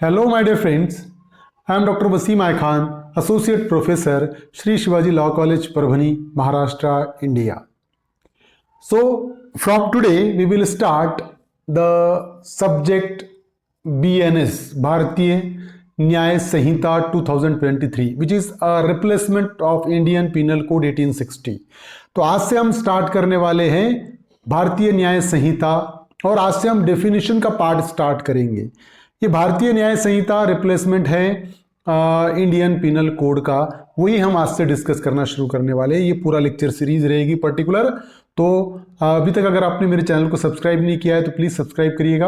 Hello, my dear friends. I am Dr. Wasim I Khan, Associate Professor, Shri Shivaji Law College, Parbhani, Maharashtra, India. So, from today, we will start the subject BNS, Bharatiya Nyaya Sanhita 2023, which is a replacement of Indian Penal Code 1860. तो आज से हम start करने वाले हैं भारतीय न्याय संहिता और आज से हम डेफिनेशन का पार्ट स्टार्ट करेंगे। ये भारतीय न्याय संहिता रिप्लेसमेंट है इंडियन पिनल कोड का, वही हम आज से डिस्कस करना शुरू करने वाले हैं। ये पूरा लेक्चर सीरीज रहेगी पर्टिकुलर। तो अभी तक अगर आपने मेरे चैनल को सब्सक्राइब नहीं किया है तो प्लीज़ सब्सक्राइब करिएगा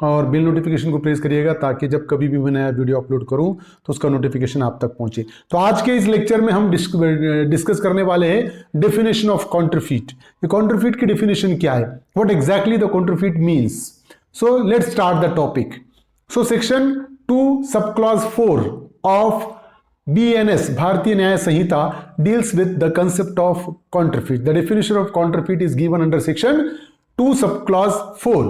और बेल नोटिफिकेशन को प्रेस करिएगा ताकि जब कभी भी मैं नया वीडियो अपलोड करूं तो उसका नोटिफिकेशन आप तक पहुंचे। तो आज के इस लेक्चर में हम डिस्कस करने वाले हैं डेफिनेशन ऑफ काउंटरफीट। ये काउंटरफीट की डेफिनेशन क्या है, what exactly the counterfeit means. So let's start the topic. So section 2 subclause 4 of BNS Bharatiya Nyaya Sanhita deals with the concept of counterfeit. The definition of counterfeit is given under section 2 subclause 4.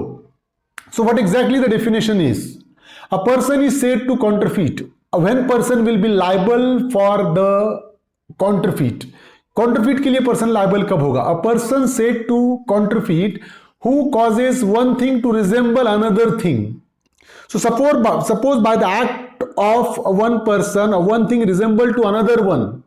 So what exactly the definition is? A person is said to counterfeit when person will be liable for the counterfeit. Counterfeit के लिए person liable कब होगा? A person said to counterfeit who causes one thing to resemble another thing. So suppose by the act of one person or one thing resemble to another one,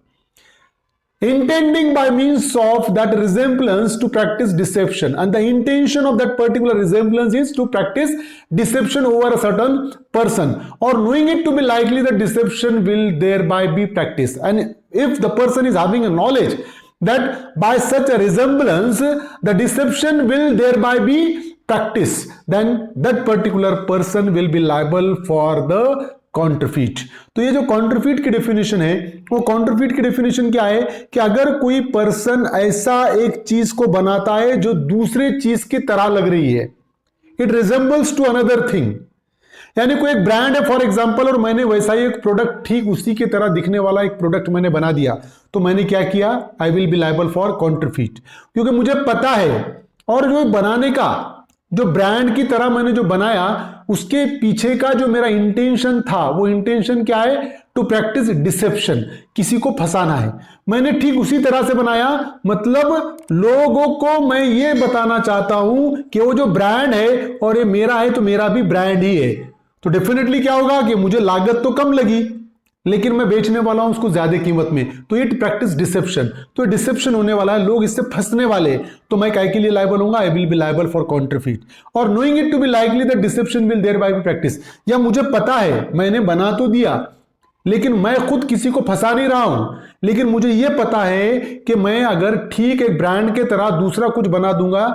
intending by means of that resemblance to practice deception, and the intention of that particular resemblance is to practice deception over a certain person, or knowing it to be likely that deception will thereby be practiced. And if the person is having a knowledge that by such a resemblance the deception will thereby be practice, then that particular person will be liable for the counterfeit. तो ये जो counterfeit की definition है, वो counterfeit की definition क्या है कि अगर कोई पर्सन ऐसा एक चीज को बनाता है जो दूसरे चीज की तरह लग रही है, it resembles to another thing, यानी कोई एक ब्रांड है फॉर एग्जांपल और मैंने वैसा ही एक प्रोडक्ट ठीक उसी की तरह दिखने वाला एक प्रोडक्ट मैंने बना दिया, तो मैंने क्या किया, आई will be liable for counterfeit, क्योंकि मुझे पता है और जो बनाने का जो ब्रांड की तरह मैंने जो बनाया उसके पीछे का जो मेरा इंटेंशन था, वो इंटेंशन क्या है, टू प्रैक्टिस डिसेप्शन, किसी को फंसाना है। मैंने ठीक उसी तरह से बनाया, मतलब लोगों को मैं ये बताना चाहता हूं कि वो जो ब्रांड है और ये मेरा है तो मेरा भी ब्रांड ही है। तो डेफिनेटली क्या होगा कि मुझे लागत तो कम लगी लेकिन मैं बेचने वाला हूं उसको ज्यादा कीमत में, तो ये प्रैक्टिस डिसेप्शन, तो डिसेप्शन होने वाला है, लोग इससे फंसने वाले, तो मैं काय के लिए लायबल होऊंगा, I will be liable for counterfeit. और knowing it to be likely that deception will there bye be practice, या मुझे पता है मैंने बना तो दिया लेकिन मैं खुद किसी को फंसा नहीं रहा हूं, लेकिन मुझे यह पता है कि मैं अगर ठीक एक ब्रांड के तरह दूसरा कुछ बना दूंगा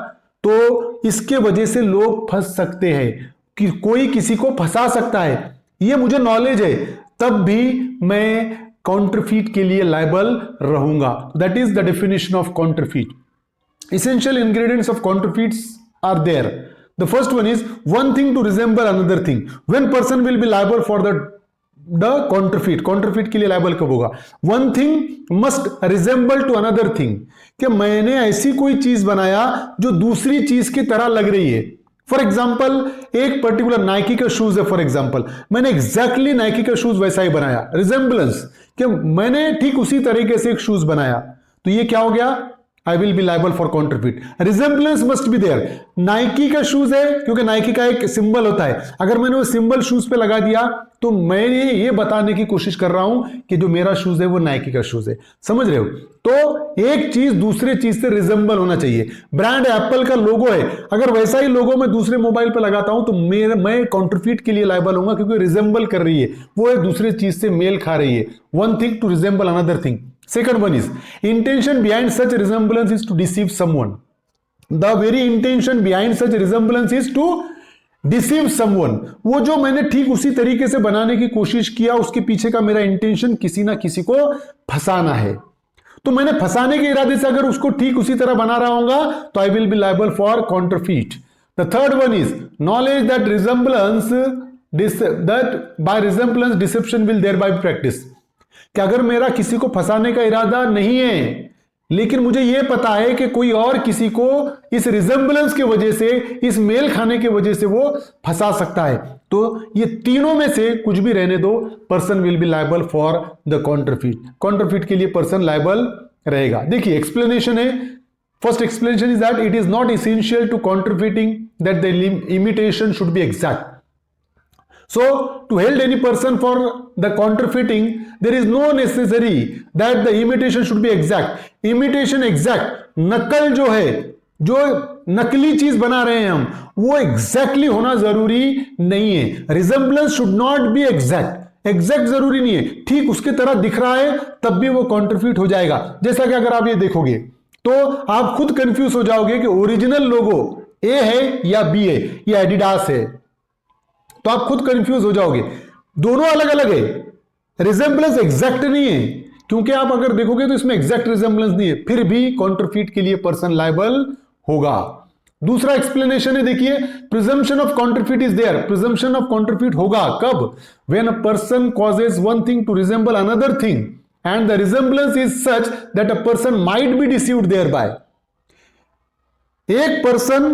तो इसके वजह से लोग फंस सकते हैं, कि कोई किसी को फंसा सकता है, यह मुझे नॉलेज है, तब भी मैं काउंटरफीट के लिए लायबल रहूंगा। That is the definition of counterfeit. Essential ingredients of counterfeits are there. The first one is one thing to resemble another thing. When person will be liable for the counterfeit, counterfeit के लिए liable कब होगा, one thing must resemble to another thing, कि मैंने ऐसी कोई चीज बनाया जो दूसरी चीज की तरह लग रही है। फॉर एग्जाम्पल एक पर्टिकुलर नाइकी का शूज है, फॉर एग्जाम्पल मैंने एग्जैक्टली नाइकी का शूज वैसा ही बनाया, रिजेंबलेंस, कि मैंने ठीक उसी तरीके से एक शूज बनाया, तो ये क्या हो गया, I will be liable for counterfeit. Resemblance must be there. Nike का शूज है क्योंकि नाइकी का एक सिंबल होता है, अगर मैंने वो सिंबल शूज पे लगा दिया तो मैंने ये बताने की कोशिश कर रहा हूं कि जो मेरा शूज है वो नाइकी का शूज है। समझ रहे हो? तो एक चीज दूसरे चीज से रिजेंबल होना चाहिए। ब्रांड एप्पल का लोगो है, अगर वैसा ही लोगो मैं दूसरे मोबाइल पे लगाता हूं तो मैं काउंटरफीट के लिए लायबल होऊंगा, क्योंकि रिजेंबल कर रही है, वो एक दूसरे चीज से मेल खा रही है। One thing to resemble another thing. Second one is intention behind such resemblance is to deceive someone. The very intention behind such resemblance is to deceive someone. वो जो मैंने ठीक उसी तरीके से बनाने की कोशिश किया उसके पीछे का मेरा इंटेंशन किसी ना किसी को फंसाना है, तो मैंने फंसाने के इरादे से अगर उसको ठीक उसी तरह बना रहा हूंगा तो I will be liable for counterfeit. The third one is knowledge that resemblance that by resemblance deception will there by practice, कि अगर मेरा किसी को फंसाने का इरादा नहीं है लेकिन मुझे यह पता है कि कोई और किसी को इस रिजेंबलेंस की वजह से, इस मेल खाने की वजह से वो फंसा सकता है, तो ये तीनों में से कुछ भी रहने दो, person will be liable for the counterfeit. Counterfeit के लिए पर्सन लायबल रहेगा। देखिए एक्सप्लेनेशन है, first explanation is that it is not essential to counterfeiting that the imitation should be exact. So, to hold any person for the counterfeiting, there is no necessary that the imitation should be exact. Imitation exact, नकल जो है, जो नकली चीज बना रहे हैं हम, वो exactly होना जरूरी नहीं है। Resemblance should not be exact. Exact जरूरी नहीं है, ठीक उसके तरह दिख रहा है तब भी वो काउंटरफीट हो जाएगा। जैसा कि अगर आप ये देखोगे तो आप खुद कंफ्यूज हो जाओगे कि ओरिजिनल लोगो ए है या बी है या एडिडास है, तो आप खुद कंफ्यूज हो जाओगे। दोनों अलग अलग है, रिजेंबलेंस एग्जैक्ट नहीं है, क्योंकि आप अगर देखोगे तो इसमें एग्जैक्ट रिजेंबलेंस नहीं है, फिर भी काउंटरफीट के लिए पर्सन लायबल होगा। दूसरा एक्सप्लेनेशन है, देखिए presumption of counterfeit is there. Presumption of counterfeit होगा कब? When a person causes one thing to resemble another thing and the resemblance is such that a person might be deceived thereby. एक पर्सन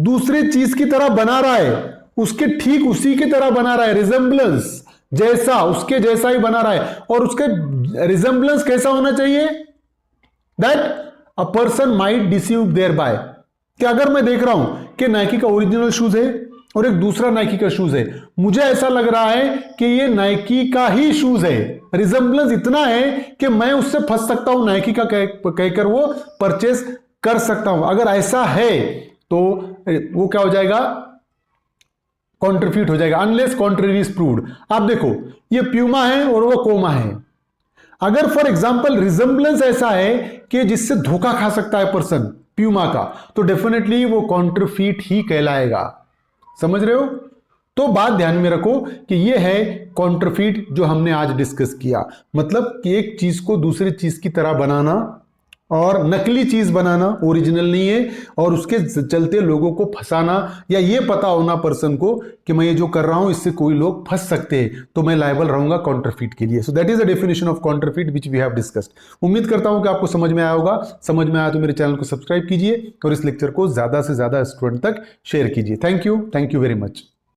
दूसरी चीज की तरह बना रहा है, उसके ठीक उसी की तरह बना रहा है, रिजेंबलेंस जैसा, उसके जैसा ही बना रहा है, और उसके रिजेंबलेंस कैसा होना चाहिए? That a person might deceive thereby. कि अगर मैं देख रहा हूं कि नाइकी का ओरिजिनल शूज है और एक दूसरा नाइकी का शूज है, मुझे ऐसा लग रहा है कि ये नाइकी का ही शूज है, रिजेंबलेंस इतना है कि मैं उससे फंस सकता हूं, नाइकी का कहकर वो परचेस कर सकता हूं। अगर ऐसा है तो वो क्या हो जाएगा? काउंटरफीट हो जाएगा, अनलेस कॉन्ट्ररी इज प्रूव्ड। आप देखो ये प्यूमा है और वो कोमा है, अगर फॉर एग्जांपल रिजेंबलेंस ऐसा है कि जिससे धोखा खा सकता है पर्सन प्यूमा का, तो डेफिनेटली वो काउंटरफीट ही कहलाएगा। समझ रहे हो? तो बात ध्यान में रखो कि ये है काउंटरफीट जो हमने आज डिस्कस किया। मतलब कि एक चीज को दूसरी चीज की तरह बनाना और नकली चीज बनाना, ओरिजिनल नहीं है, और उसके चलते लोगों को फंसाना, या ये पता होना पर्सन को कि मैं ये जो कर रहा हूं इससे कोई लोग फंस सकते हैं, तो मैं लायबल रहूंगा काउंटरफीट के लिए। So that is the definition of counterfeit which we have discussed. उम्मीद करता हूं कि आपको समझ में आया होगा। समझ में आया तो मेरे चैनल को सब्सक्राइब कीजिए और इस लेक्चर को ज्यादा से ज्यादा स्टूडेंट तक शेयर कीजिए। Thank you very much.